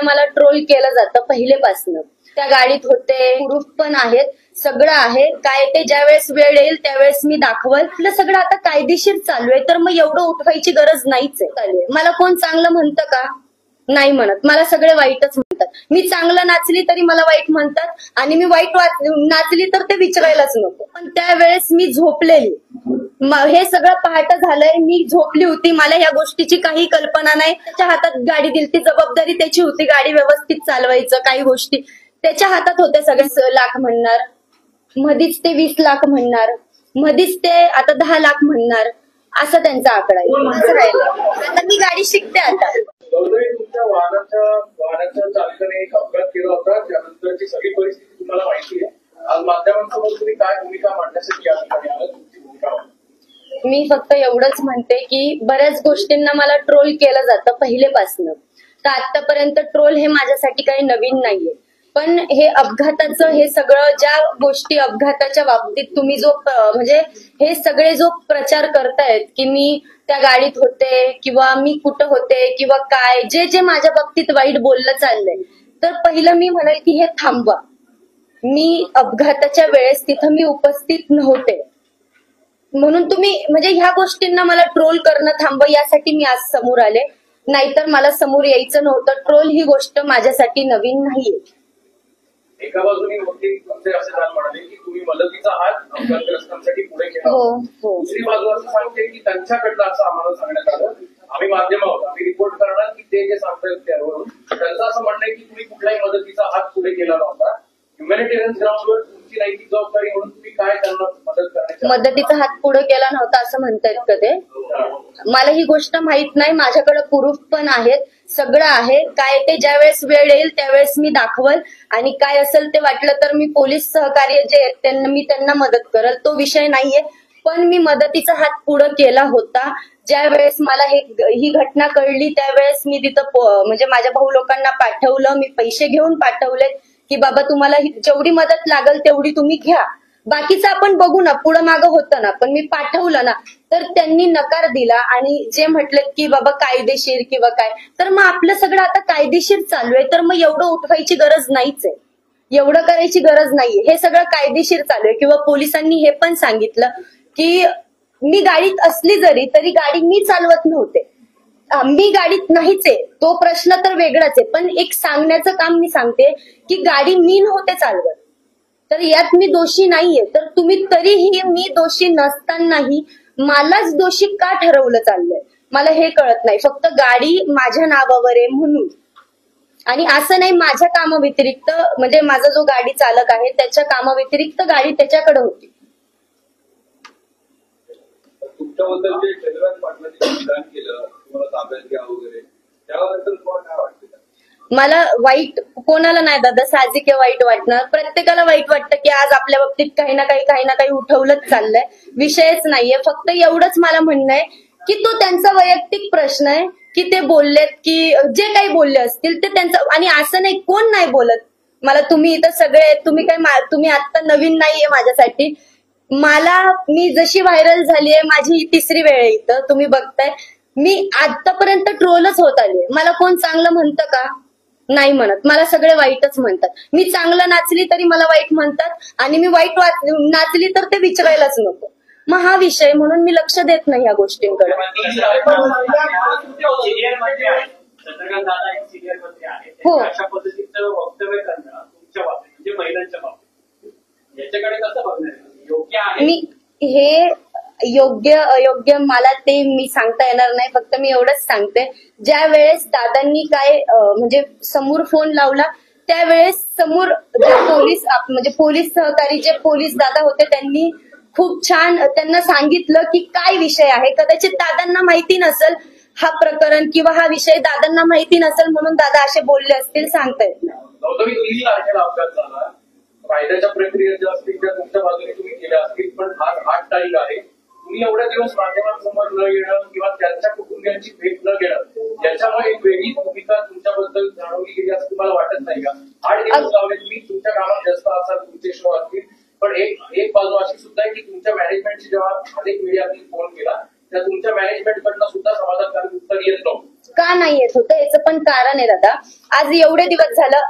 मला ट्रोल केलं जातं पहिलेपासून. त्या गाडीत होते, प्रूफ पण आहेत, सगळं आहे. काय ते ज्यावेळेस वेळ येईल त्यावेळेस मी दाखवल. आपलं सगळं आता कायदेशीर चालू आहे, तर मग एवढं उठवायची गरज नाहीच आहे. मला कोण चांगलं म्हणतं का? नाही म्हणत. मला सगळे वाईटच म्हणतात. मी चांगलं नाचली तरी मला वाईट म्हणतात, आणि मी वाईट नाचली तर ते विचारायलाच नको. पण त्यावेळेस मी झोपलेली, हे सगळं पहाटे झालंय, मी झोपली होती, मला या गोष्टीची काही कल्पना नाही. त्याच्या हातात गाडी दिली, ती जबाबदारी त्याची होती, गाडी व्यवस्थित चालवायचं. काही गोष्टी त्याच्या हातात होत्या. सगळे लाख म्हणणार, मधीच ते 20 लाख म्हणणार, मधीच ते आता 10 लाख म्हणणार, असा त्यांचा आकडा आहे. असं राहिलं. आता मी गाडी शिकते. आता तुमच्या वाहनाच्या चालकाने एक अपघात केला होता, त्यानंतरची सगळी परिस्थिती तुम्हाला माहिती आहे. आज माध्यमांसमोर तुम्ही काय भूमिका मांडण्यासाठी या ठिकाणी आलात, तुमची भूमिका? मी फक्त एवढंच म्हणते की बऱ्याच गोष्टींना मला ट्रोल केलं जातं पहिलेपासून. तर आतापर्यंत ट्रोल हे माझ्यासाठी काही नवीन नाहीये. पण हे अपघाताचं, हे सगळं ज्या गोष्टी अपघाताच्या बाबतीत तुम्ही जो म्हणजे हे सगळे जो प्रचार करतायत की मी त्या गाडीत होते किंवा मी कुठं होते किंवा काय, जे जे माझ्या बाबतीत वाईट बोललं चाललंय, तर पहिलं मी म्हणेल की हे थांबवा. मी अपघाताच्या वेळेस तिथं मी उपस्थित नव्हते, म्हणून तुम्ही म्हणजे ह्या गोष्टींना मला ट्रोल करणं थांबवा, यासाठी मी आज समोर आले. नाहीतर मला समोर यायचं नव्हतं. ट्रोल ही गोष्ट माझ्यासाठी नवीन नाहीये. एका बाजूने असे म्हणाले की तुम्ही मदतीचा हात अपघातग्रस्तांसाठी पुढे केला. दुसरी बाजू असं सांगते की त्यांच्याकडनं असं आम्हाला सांगण्यात आलं, आम्ही माध्यम आहोत, आम्ही रिपोर्ट करणार की ते जे सांगतात त्यावरून. त्यांचं असं म्हणणं आहे की तुम्ही कुठल्याही मदतीचा हात पुढे केला नव्हता. ह्युमॅनिटेरियन ग्राउंडवर तुमची नैतिक जबाबदारी म्हणून तुम्ही काय त्यांना मदत करण्याची, मदतीचा हात पुढे केला नव्हता असं म्हणतायत का ते? मला ही गोष्ट माहित नाही. माझ्याकडे प्रूफ पण आहेत, सगळं आहे. काय ते ज्यावेळेस वेळ येईल त्यावेळेस मी दाखवल, आणि काय असेल ते वाटलं तर मी पोलीस सहकार्य जे आहेत त्यांना मदत करल. तो विषय नाहीये. पण मी मदतीचा हात पुढे केला होता. ज्यावेळेस मला ही घटना कळली त्यावेळेस मी तिथं म्हणजे माझ्या भाऊ लोकांना पाठवलं. मी पैसे घेऊन पाठवले की बाबा तुम्हाला जेवढी मदत लागल तेवढी तुम्ही घ्या, बाकीचं आपण बघू ना, पुढं मागं होतं ना. पण मी पाठवलं ना, तर त्यांनी नकार दिला आणि जे म्हटलं की बाबा कायदेशीर किंवा काय, तर मग आपलं सगळं आता कायदेशीर चालू आहे, तर मग एवढं उठवायची गरज नाहीच आहे, एवढं करायची गरज नाहीये. हे सगळं कायदेशीर चालू आहे. किंवा पोलिसांनी हे पण सांगितलं की मी गाडीत असली जरी तरी गाडी मी चालवत नव्हते, मी गाडीत नाहीच आहे, तो प्रश्न तर वेगळाच आहे. पण एक सांगण्याचं काम मी सांगते की गाडी मी नव्हते चालवत, तर यात मी दोषी नाहीये. तर तुम्ही तरीही मी दोषी नसतानाही मलाच दोषी का ठरवलं चाललंय, मला हे कळत नाही. फक्त गाडी माझ्या नावावर आहे म्हणून, आणि असं नाही माझ्या कामाव्यतिरिक्त, म्हणजे माझा जो गाडी चालक आहे त्याच्या कामाव्यतिरिक्त गाडी त्याच्याकडे होती. तुमच्याबद्दल जे चंद्रकांत पाटलांनी विधान केलं, तुम्हाला ताब्यात घ्या वगैरे, त्याबद्दल तुम्हाला काय वाटतं? मला वाईट कोणाला नाही दादा, साहजिक वाईट वाटणार. प्रत्येकाला वाईट वाटतं की आज आपल्या बाबतीत काही ना काही उठवलंच चाललंय. विषयच नाहीये. फक्त एवढंच मला म्हणणं आहे की तो त्यांचा वैयक्तिक प्रश्न आहे की ते बोललेत की जे काही बोलले असतील ते त्यांचं, आणि असं नाही कोण नाही बोलत. मला तुम्ही इथं सगळे, तुम्ही आता नवीन नाहीये माझ्यासाठी. मी जशी व्हायरल झालीये, माझी ही 3री वेळ आहे इथं, तुम्ही बघताय. मी आतापर्यंत ट्रोलच होत आले. मला कोण चांगलं म्हणतं का? नाही म्हणत. मला सगळे वाईटच म्हणतात. मी चांगलं नाचली तरी मला वाईट म्हणतात, आणि मी वाईट नाचली तर ते विचारायलाच नको. मग हा विषय, म्हणून मी लक्ष देत नाही या गोष्टींकडे. हो, अशा पद्धतीचं वक्तव्य करणं तुमच्या बाबतीत, म्हणजे महिलांच्या बाबतीत, याच्याकडे कसं बघणार? योग्य आहे? मी हे योग्य अयोग्य मला ते मी सांगता येणार नाही. फक्त मी एवढंच सांगते, ज्या वेळेस दादांनी काय म्हणजे समोर फोन लावला त्यावेळेस समोर जे पोलीस सहकारी जे पोलीस दादा होते त्यांनी खूप छान त्यांना सांगितलं की काय विषय आहे. कदाचित दादांना माहिती नसेल हा प्रकरण किंवा हा विषय दादांना माहिती नसेल, म्हणून दादा असे बोलले असतील, सांगता येत नाही. कायद्याच्या प्रक्रिया ज्या असतील त्या तुमच्या बाजूने तुम्ही केल्या असतील, पण आज 8 तारीख आहे. तुम्ही एवढ्या दिवस माध्यमांसमोर न येणं किंवा त्यांच्या कुटुंबियांची भेट न घेणं, याच्यामुळे एक वेगळी भूमिका तुमच्याबद्दल जाणवली गेली असं तुम्हाला वाटत नाही का? 8 दिवस लावले, तुम्ही तुमच्या कामात व्यस्त असाल, तुमचे शो असतील, पण एक बाजू अशी सुद्धा आहे की तुमच्या मॅनेजमेंटची जेव्हा अनेक मीडियाने फोन केला त्या तुमच्या मॅनेजमेंटकडनं सुद्धा समाधानकारक उत्तर येत नव्हतं. का नाही येत होतं याचं पण कारण आहे दादा. आज एवढे दिवस झालं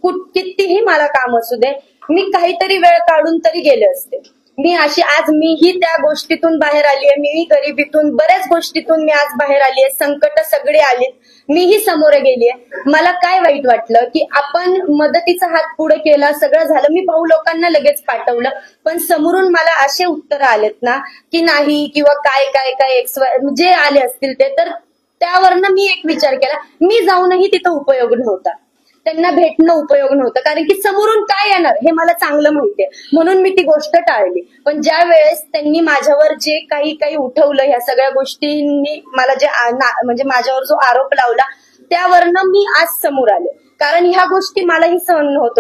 कितीही मला काम असू दे, मी काहीतरी वेळ काढून तरी गेले असते. मी अशी आज मीही त्या गोष्टीतून बाहेर आली आहे, मीही गरिबीतून बऱ्याच गोष्टीतून मी आज बाहेर आली आहे. संकट सगळे आलीत, मीही समोर गेली आहे. मला काय वाईट वाटलं की आपण मदतीचा हात पुढे केला, सगळं झालं, मी भाऊ लोकांना लगेच पाठवलं, पण समोरून मला असे उत्तर आलेत ना की नाही किंवा काय काय काय जे आले असतील ते, तर त्यावरनं मी एक विचार केला, मी जाऊनही तिथं उपयोग नव्हता, त्यांना भेटणं उपयोग नव्हतं, कारण की समोरून काय येणार हे मला चांगलं माहितीये, म्हणून मी ती गोष्ट टाळली. पण ज्या वेळेस त्यांनी माझ्यावर जे काही काही उठवलं, ह्या सगळ्या गोष्टींनी मला जे म्हणजे माझ्यावर जो आरोप लावला, त्यावरनं मी आज समोर आले. कारण ह्या गोष्टी मलाही सहन होत.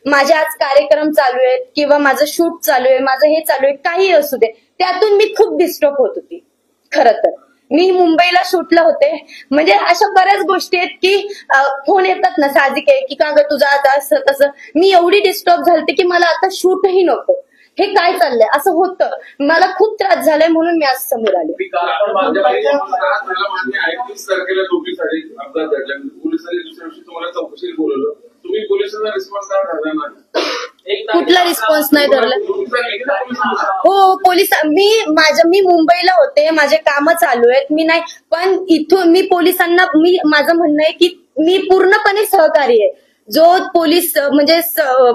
माझे आज कार्यक्रम चालू आहेत किंवा माझं शूट चालू आहे, माझं हे चालू आहे, काही असू दे, त्यातून मी खूप डिस्टर्ब होत होती. खरं तर मी मुंबईला शूटला होते, म्हणजे अशा बऱ्याच गोष्टी आहेत की फोन येतात ना, साहजिक आहे की का ग तुझं आता असं तसं. मी एवढी डिस्टर्ब झालते की मला आता शूटही नको, हे काय चाललंय असं होतं, मला खूप त्रास झालाय, म्हणून मी आज समोर आले. चौकशी बोलवलं, तुम्ही पोलिसांना रिस्पॉन्स झाला नाही, कुठला रिस्पॉन्स नाही धरला? हो, मी मुंबईला होते, माझे काम चालू आहेत, मी नाही, पण इथून मी पोलिसांना माझं म्हणणं आहे की मी पूर्णपणे सहकारी आहे. जो म्हणजे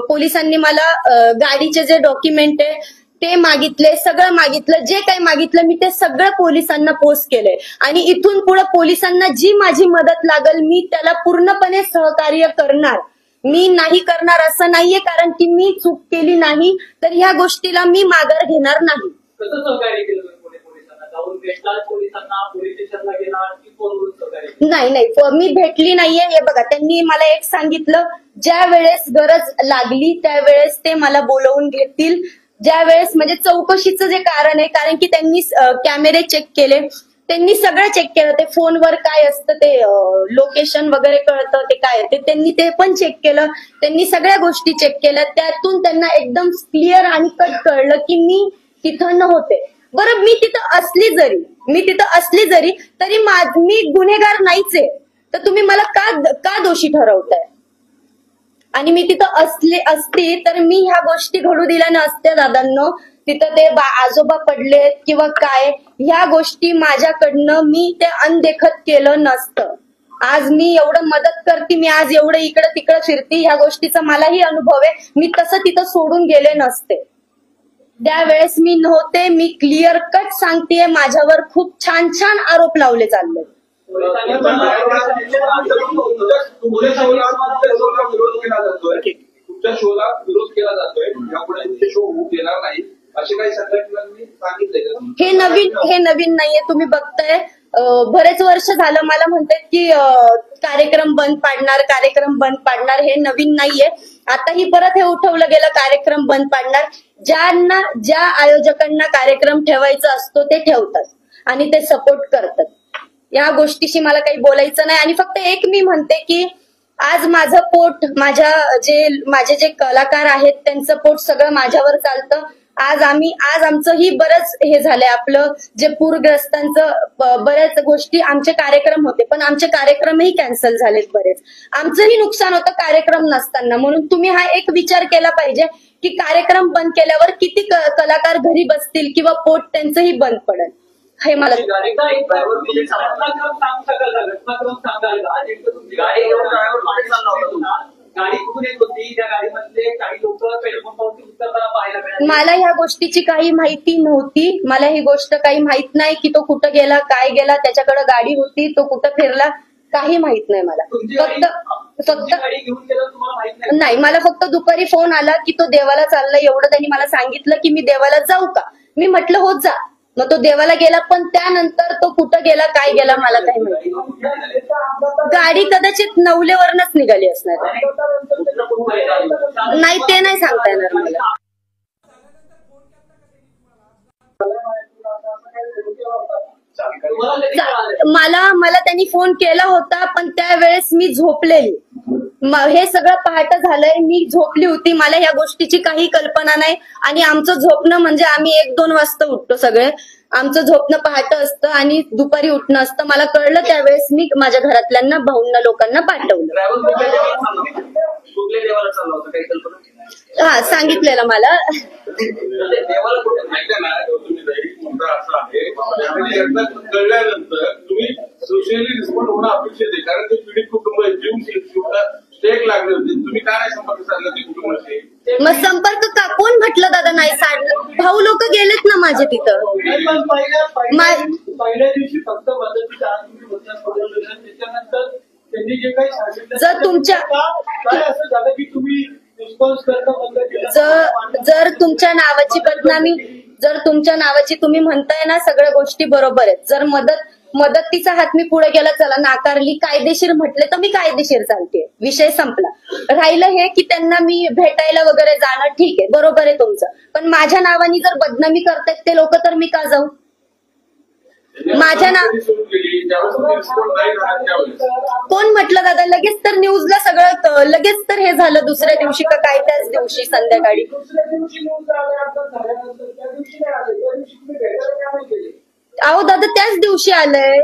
पोलिसांनी मला गाडीचे जे डॉक्युमेंट आहे ते मागितले, सगळं मागितलं, जे काही मागितलं मी ते सगळं पोलिसांना पोस्ट केलंय. आणि इथून पुढे पोलिसांना जी माझी मदत लागल मी त्याला पूर्णपणे सहकार्य करणार. मी नाही करणार असं नाहीये, कारण की मी चूक केली नाही तर ह्या गोष्टीला मी माघार घेणार नाही. कसं सहकार्य केलं पोलिसांना? जाऊन भेटला पोलिसांना, पोलीस स्टेशनला गेला की फोनवरून सहकार्य? नाही, मी भेटली नाहीये. हे बघा, त्यांनी मला एक सांगितलं, ज्या वेळेस गरज लागली त्यावेळेस ते मला बोलवून घेतील. ज्या वेळेस म्हणजे चौकशीचं जे कारण आहे, कारण की त्यांनी कॅमेरे चेक केले, त्यांनी सगळं चेक केलं, ते फोनवर काय असतं ते लोकेशन वगैरे कळतं, ते काय ते त्यांनी ते पण चेक केलं, त्यांनी सगळ्या गोष्टी चेक केल्या. त्यातून त्यांना एकदम क्लिअर आणि कट कळलं की मी तिथं नव्हते. बरं, मी तिथं असली जरी तरी मी गुन्हेगार नाहीच आहे, तर तुम्ही मला का दोषी ठरवताय? आणि मी तिथं असती तर मी ह्या गोष्टी घडू दिल्या नसत्या दादांनो. तिथं ते आजोबा पडलेत किंवा काय, ह्या गोष्टी माझ्याकडनं मी ते अनदेखत केलं नसतं. आज मी एवढं मदत करते, मी आज एवढं इकडं तिकडं फिरते, ह्या गोष्टीचा मलाही अनुभव आहे. मी तसं तिथं सोडून गेले नसते. त्यावेळेस मी नव्हते, मी क्लिअर कट सांगतेय, माझ्यावर खूप छान छान आरोप लावले चालले. तुमच्या शोला विरोध केला जातोय, यापुढे शो होऊ देणार नाही असे काही संघटनांनी सांगितलंय. हे नवीन नाहीये, तुम्ही बघताय बरेच वर्ष झालं मला म्हणतात की कार्यक्रम बंद पाडणार, हे नवीन नाहीये. आताही परत हे उठवलं गेलं, कार्यक्रम बंद पाडणार. ज्या आयोजकांना कार्यक्रम ठेवायचा असतो ते ठेवतात आणि ते सपोर्ट करतात. या गोष्टीशी मला काही बोलायचं नाही. आणि फक्त एक मी म्हणते की आज माझं पोट, माझे जे कलाकार आहेत त्यांचं पोट सगळं माझ्यावर चालतं. आज आमचंही बरंच हे झालंय, आपलं जे पूरग्रस्तांचं बऱ्याच गोष्टी, आमचे कार्यक्रम होते पण आमचे कार्यक्रमही कॅन्सल झालेत बरेच. आमचंही नुकसान होतं कार्यक्रम नसताना. म्हणून तुम्ही हा एक विचार केला पाहिजे की कार्यक्रम बंद केल्यावर किती कलाकार घरी बसतील किंवा पोट त्यांचंही बंद पडेल. हे मला मला ह्या गोष्टीची काही माहिती नव्हती. मला ही गोष्ट काही माहित नाही की तो कुठं गेला, काय गेला, त्याच्याकडे गाडी होती, तो कुठं फिरला, काही माहित नाही मला. नाही, मला फक्त दुपारी फोन आला की तो देवाला चालला, एवढं त्यांनी मला सांगितलं की मी देवाला जाऊ का? मी म्हटलं हो जा. मग तो देवाला गेला, पण त्यानंतर तो कुठं गेला, काय गेला मला काही माहिती. गाडी कदाचित नवलेवरनच निघाली असणार. नाही, ते नाही सांगता येणार मला. मला त्यांनी फोन केला होता पण त्यावेळेस मी झोपलेली. हे सगळं पहाट झालंय, मी झोपली होती, मला या गोष्टीची काही कल्पना नाही. आणि आमचं झोपणं म्हणजे आम्ही 1-2 वाजता उठतो सगळे. आमचं झोपणं पहाट असतं आणि दुपारी उठणं असतं. मला कळलं त्यावेळेस मी माझ्या घरातल्यांना, भाऊंना, लोकांना पाठवलं. कुठल्या देवाला चालला होता काही कल्पना? हा, सांगितलेलं मला. देवाला कुठे माहिती ना, तुम्ही दैनिक मुद्दा असा आहे कळल्यानंतर तुम्ही सोशली रिस्पॉन्ड होणं अपेक्षित आहे, कारण ते पीडित कुटुंब जीव स्टेक लागले होते. तुम्ही काय नाही संपर्क साधला ते कुटुंबाशी? मग संपर्क का कोण म्हटलं दादा नाही साधलं? भाऊ लोक गेलेत ना माझे तिथं. पहिल्या दिवशी फक्त मदतीचा त्याच्यानंतर त्यांनी जे काही सांगितलं, जर तुमच्या काय असं झालं की तुम्ही रिस्पॉन्स करणं बंद केलं? जर तुमच्या नावाची तुम्ही म्हणताय ना सगळ्या गोष्टी बरोबर आहेत. जर मदतीचा हात मी पुढे गेला, चला नाकारली, कायदेशीर म्हटले तर मी कायदेशीर चालते, विषय संपला. राहिलं हे की त्यांना मी भेटायला वगैरे जाणं, ठीक आहे, बरोबर आहे तुमचं. पण माझ्या नावाने जर बदनामी करतायत ते लोक, तर मी का जाऊ? माझ्या कोण म्हटलं दादा? लगेच तर न्यूजला सगळं, लगेच तर हे झालं दुसऱ्या दिवशी का काय, त्याच दिवशी संध्याकाळी. अहो दादा त्याच दिवशी आलंय.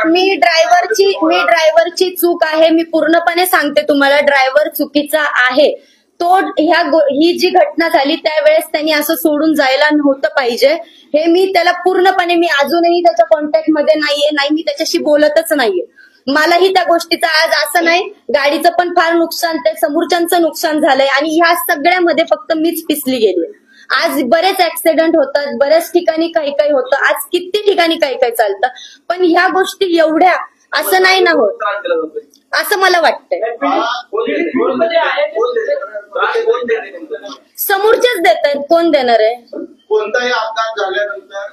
मी ड्रायव्हरची चूक आहे, मी पूर्णपणे सांगते तुम्हाला, ड्रायव्हर चुकीचा आहे. ही जी घटना झाली त्यावेळेस त्यांनी असं सोडून जायला नव्हतं पाहिजे. हे मी त्याला पूर्णपणे, मी अजूनही त्याच्या कॉन्टॅक्ट मध्ये नाहीये, मी त्याच्याशी बोलतच नाहीये. मलाही त्या गोष्टीचा आज असं नाही, गाडीचं पण फार नुकसान, त्या समोरच्यांचं नुकसान झालंय आणि ह्या सगळ्यामध्ये फक्त मीच पिसली गेली. आज बरेच ऍक्सिडेंट होतात, बऱ्याच ठिकाणी काही काही होतं, आज किती ठिकाणी काही काही चालतं, पण ह्या गोष्टी एवढ्या असं नाही ना होत, असं मला वाटतंय. समोरचेच देत आहेत, कोण देणार आहे? कोणताही अपघात झाल्यानंतर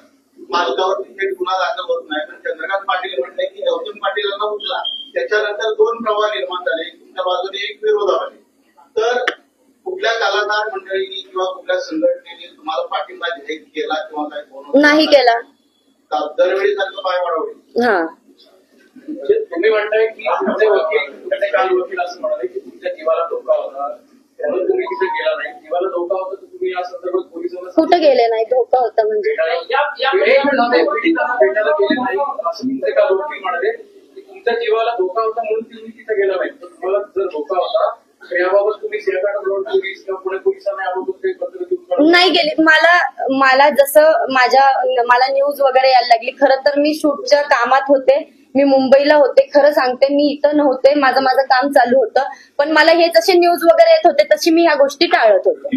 मालकावरती थेट गुन्हा दाखल होत नाही, पण चंद्रकांत पाटील म्हटले की गौतम पाटीलांना उचला. त्याच्यानंतर 2 प्रवाह निर्माण झाले, तुमच्या बाजूने एक विरोधामध्ये. तर कुठल्या कलाकार मंडळींनी किंवा कुठल्या संघटनेने तुम्हाला पाठिंबा जाहीर केला किंवा काय? नाही केला. दरवेळी त्यांचं पाय वाढवले. हा, तुम्ही म्हणताय की तुमचे वकील काल वकील असं म्हणाले की तुमच्या जीवाला धोका होता, त्यामुळे तुम्ही तिथे गेला नाही. जीवाला धोका होता तर तुम्ही या संदर्भात पोलिसांना कुठं गेले नाही? धोका होता म्हणजे पीडितांना भेटायला गेले नाही असं तुमचे काल वकील म्हणाले की तुमच्या जीवाला धोका होता म्हणून तुम्ही तिथे गेला नाही. तर तुम्हाला जर धोका होता तर याबाबत तुम्ही सिंहगड रोड पोलीस किंवा पुणे पोलिसांना याबाबत काही पत्र देऊन नाही गेली. मला जसं मला न्यूज वगैरे यायला लागली, खरं तर मी शूटच्या कामात होते, मी मुंबईला होते, खरं सांगते, मी इथं नव्हते, माझं काम चालू होतं. पण मला हे जसे न्यूज वगैरे येत होते तशी मी ह्या गोष्टी टाळत होते.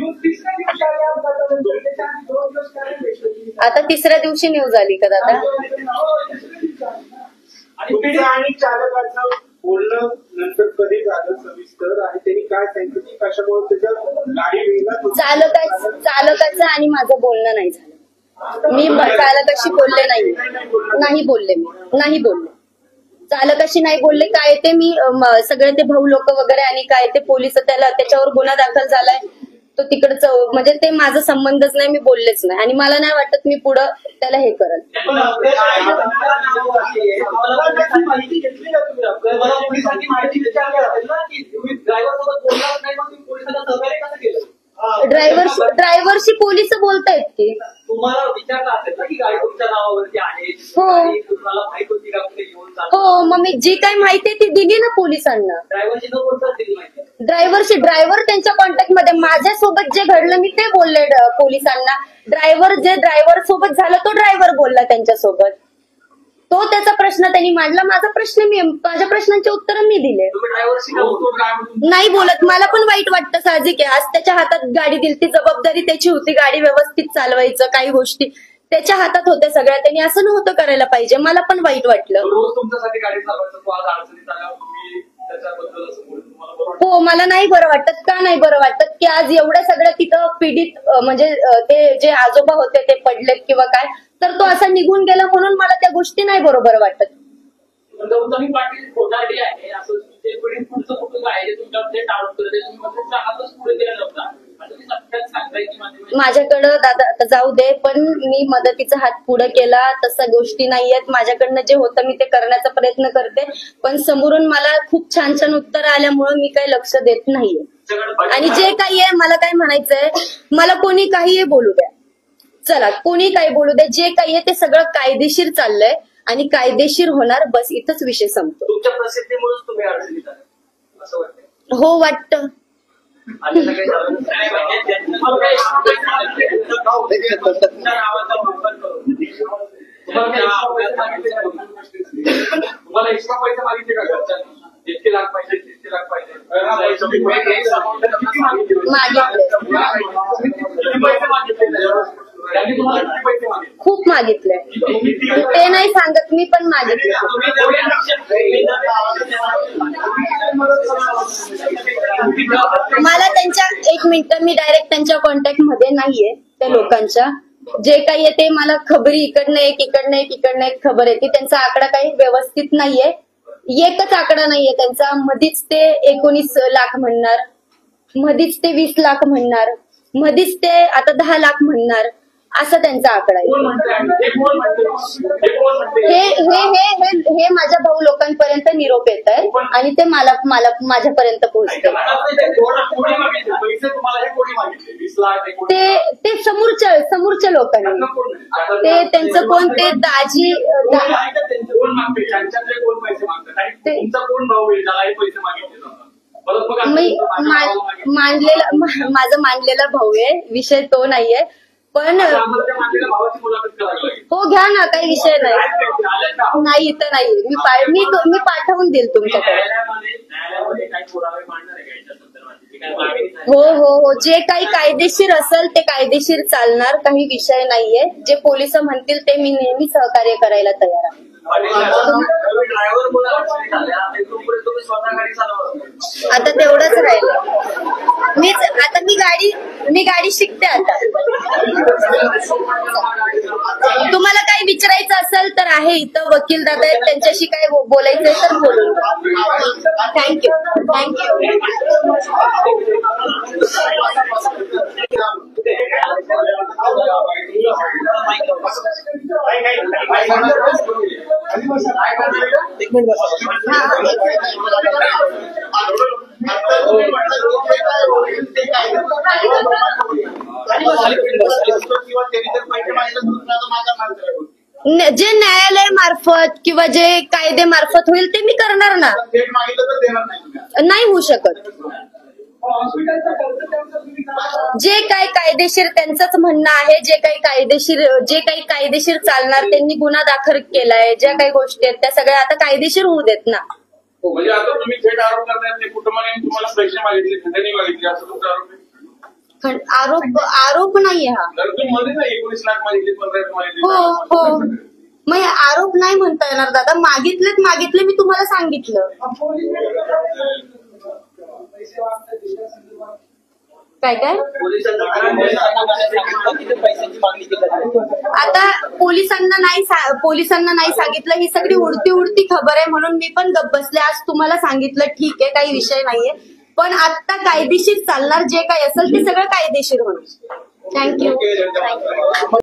आता 3ऱ्या दिवशी न्यूज आली का दादा? आणि चालकाचं बोलणं नंतर कधी झालं सविस्तर, आणि त्यांनी काय सांगितलं की कशामुळे त्याच्या गाडी चालकाचं आणि माझं बोलणं नाही झालं. मी चालकाशी बोलले नाही बोलले. चालकाशी नाही बोलले. काय ते मी सगळे ते भाऊ लोक वगैरे आणि काय ते पोलीस, त्याच्यावर गुन्हा दाखल झालाय, तो तिकडचं म्हणजे ते माझा संबंधच नाही, मी बोललेच नाही. आणि मला नाही वाटत मी पुढं त्याला हे करल. ड्रायव्हरशी पोलीस बोलतायत की तुम्हाला विचारला असेल ना की गाडी तुमच्या नावावरती आहे? तुम्हाला माहिती होती का कुठे घेऊन चालू? हो, मग मी जी काही माहिती ती दिली ना पोलिसांना. ड्रायव्हरची न बोलता दिली माहिती? ड्रायव्हर त्यांच्या कॉन्टॅक्ट मध्ये, माझ्यासोबत जे घडलं मी ते बोलले पोलिसांना. ड्रायव्हर सोबत झालं तो ड्रायव्हर बोलला त्यांच्यासोबत, तो त्याचा प्रश्न त्यांनी मांडला, माझ्या प्रश्नांचे उत्तर मी दिले. नाही बोलत. मला पण वाईट वाटतं, साहजिक आहे. आज त्याच्या हातात गाडी दिली, ती जबाबदारी त्याची होती, गाडी व्यवस्थित चालवायचं, काही गोष्टी त्याच्या हातात होत्या सगळ्या, त्यांनी असं नव्हतं करायला पाहिजे. मला पण वाईट वाटलं. रोज तुमच्यासाठी गाडी चालवायचं, तो आज अडचणीत आला, तुम्ही त्याच्याबद्दल असं बोलत तुम्हाला बरं वाटतं? हो, मला नाही बरं वाटत. का नाही बरं वाटत की आज एवढ्या सगळ्या तिथं पीडित म्हणजे ते जे आजोबा होते ते पडलेत किंवा काय, तर तो असा निघून गेला म्हणून मला त्या गोष्टी नाही बरोबर वाटत. गौतमी पाटील खोटारडी आहे असं ते पीडित पुढचं कुटुंब आहे जे तुमच्यामध्ये टाळून करते, तुम्ही म्हणजे हातच पुढे गेला नव्हता माझ्याकडं दादा आता जाऊ दे, पण मी मदतीचा हात पुढे केला तसं गोष्टी नाहीयेत. माझ्याकडनं जे होतं मी ते करण्याचा प्रयत्न करते, पण समोरून मला खूप छान छान उत्तर आल्यामुळे मी काही लक्ष देत नाहीये. आणि जे काही आहे मला काय म्हणायचंय, मला कोणी काहीही बोलू द्या, चला कोणी काही बोलू द्या, जे काही आहे ते सगळं कायदेशीर चाललंय आणि कायदेशीर होणार, बस इथंच विषय संपतो. तुमच्या प्रसिद्धीमुळेच तुम्ही अडचणीत आहात असं वाटतं? हो वाटतं. तुम्हाला एक्स्ट्रा पैसे मागितले का घरच्यांनी? जितके लाख पाहिजे तितके लाख पाहिजे त्यांनी तुम्हाला किती पैसे मागितले? खूप मागितले, ते नाही सांगत मी, पण मागितले. मला त्यांच्या एक मिनिट, मी डायरेक्ट त्यांच्या कॉन्टॅक्ट मध्ये नाहीये त्या लोकांच्या. जे काही आहे ते मला खबरी इकडनं एक इकडनं एक इकडनं एक खबर येते. त्यांचा आकडा काही व्यवस्थित नाहीये, एकच आकडा नाहीये त्यांचा. मधीच ते 19 लाख म्हणणार, मधीच ते 20 लाख म्हणणार, मधीच ते आता 10 लाख म्हणणार, असा त्यांचा आकडा आहे. हे माझ्या भाऊ लोकांपर्यंत निरोप येत आहे आणि ते मला माझ्यापर्यंत पोहोचते. ते समोरच्या लोकांनी, ते त्यांचं कोण, ते दाजी मानलेला, माझा मानलेला भाऊ आहे, विषय तो नाहीये. पण हो घ्या ना, काही विषय नाही, इथं नाही. मी पाठवून देईल तुमच्याकडे. हो, जे काही कायदेशीर असेल ते कायदेशीर चालणार, काही विषय नाहीये. जे पोलिस म्हणतील ते मी नेहमी सहकार्य करायला तयार आहे. आता तेवढंच राहिलं. मी गाडी शिकते आता. तुम्हाला काही विचारायचं असेल तर आहे इथं वकील दादा आहेत, त्यांच्याशी काय बोलायचंय तर बोलू. थँक्यू. जे न्यायालय मार्फत किंवा जे कायदे मार्फत होईल ते मी करणार ना. नाही होऊ शकत. जे काही कायदेशीर त्यांचंच म्हणणं आहे, जे काही कायदेशीर चालणार, त्यांनी गुन्हा दाखल केलाय, ज्या काही गोष्टी आहेत त्या सगळ्या आता कायदेशीर होऊ देत ना. म्हणजे आता तुम्ही थेट आरोप करताय कुटुंबाने तुम्हाला पैसे मागितले, खंडणी मागितली, असं तुमचा आरोप आहे? आरोप नाहीये हा. 19 लाख मागितले, 15 लाख मागितले. हो, मग आरोप नाही म्हणता येणार दादा. मागितले मी तुम्हाला सांगितलं. काय आता पोलिसांना नाही सांगितलं, ही सगळी उडती खबर आहे म्हणून मी पण गप्प बसले. आज तुम्हाला सांगितलं, ठीक आहे, काही विषय नाहीये. पण आता कायदेशीर चालणार, जे काही असेल ते सगळं कायदेशीर होणार. थँक्यू.